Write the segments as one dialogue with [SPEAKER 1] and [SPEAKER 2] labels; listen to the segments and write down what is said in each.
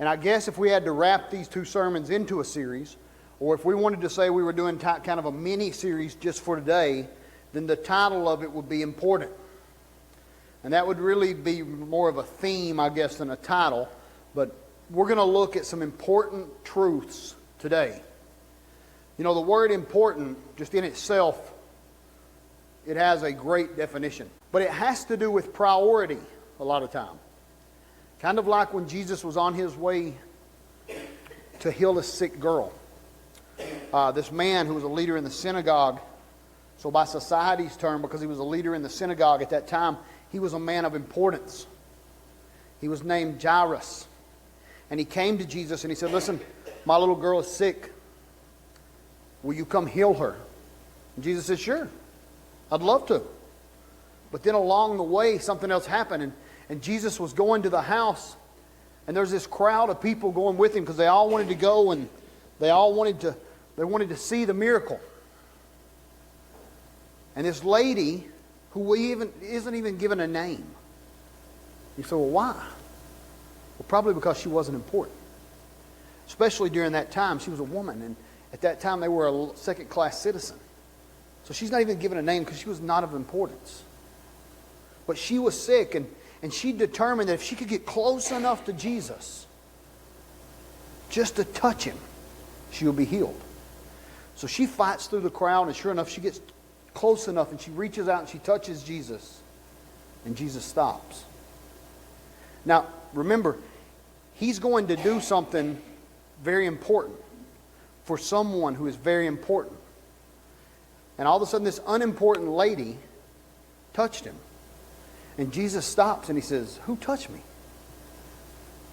[SPEAKER 1] And I guess if we had to wrap these two sermons into a series, or if we wanted to say we were doing kind of a mini-series just for today, then the title of it would be important. And that would really be more of a theme, I guess, than a title. But we're going to look at some important truths today. You know, the word important, just in itself, it has a great definition. But it has to do with priority a lot of time. Kind of like when Jesus was on his way to heal a sick girl. This man who was a leader in the synagogue, so by society's term, because he was a leader in the synagogue at that time, he was a man of importance. He was named Jairus. And he came to Jesus and he said, "Listen, my little girl is sick. Will you come heal her?" And Jesus said, "Sure, I'd love to." But then along the way, something else happened. And Jesus was going to the house. And there's this crowd of people going with him because they all wanted to go and they wanted to see the miracle. And this lady, who isn't even given a name. You say, well, why? Well, probably because she wasn't important. Especially during that time, she was a woman. And at that time, they were a second-class citizen. So she's not even given a name because she was not of importance. But she was sick, and she determined that if she could get close enough to Jesus, just to touch him, she will be healed. So she fights through the crowd, and sure enough, she gets close enough, and she reaches out and she touches Jesus, and Jesus stops. Now, remember, he's going to do something very important for someone who is very important. And all of a sudden, this unimportant lady touched him. And Jesus stops and he says, "Who touched me?"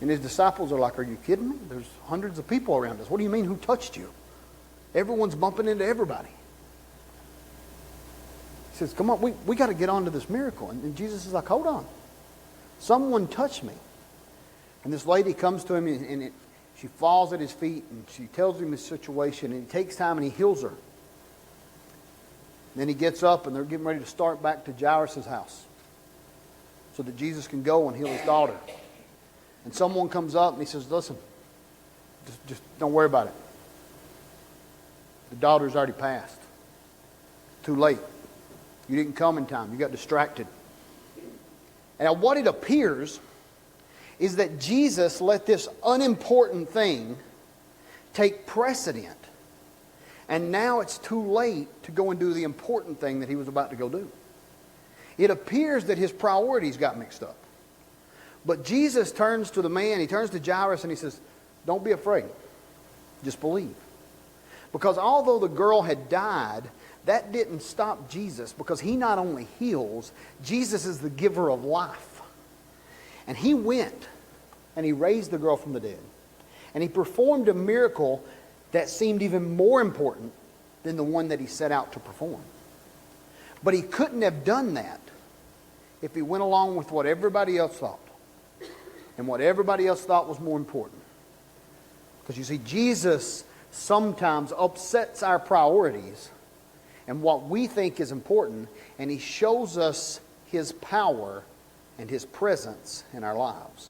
[SPEAKER 1] And his disciples are like, "Are you kidding me? There's hundreds of people around us. What do you mean, who touched you? Everyone's bumping into everybody." He says, "Come on, we got to get on to this miracle." And Jesus is like, "Hold on. Someone touched me." And this lady comes to him and she falls at his feet and she tells him his situation, and he takes time and he heals her. And then he gets up and they're getting ready to start back to Jairus' house so that Jesus can go and heal his daughter. And someone comes up and he says, "Listen, just don't worry about it. The daughter's already passed. Too late. You didn't come in time. You got distracted." And what it appears is that Jesus let this unimportant thing take precedent. And now it's too late to go and do the important thing that he was about to go do. It appears that his priorities got mixed up. But Jesus turns to the man, he turns to Jairus and he says, "Don't be afraid. Just believe." Because although the girl had died, that didn't stop Jesus, because he not only heals, Jesus is the giver of life. And he went and he raised the girl from the dead. And he performed a miracle that seemed even more important than the one that he set out to perform. But he couldn't have done that if he went along with what everybody else thought. And what everybody else thought was more important. Because you see, Jesus sometimes upsets our priorities and what we think is important, and he shows us his power and his presence in our lives.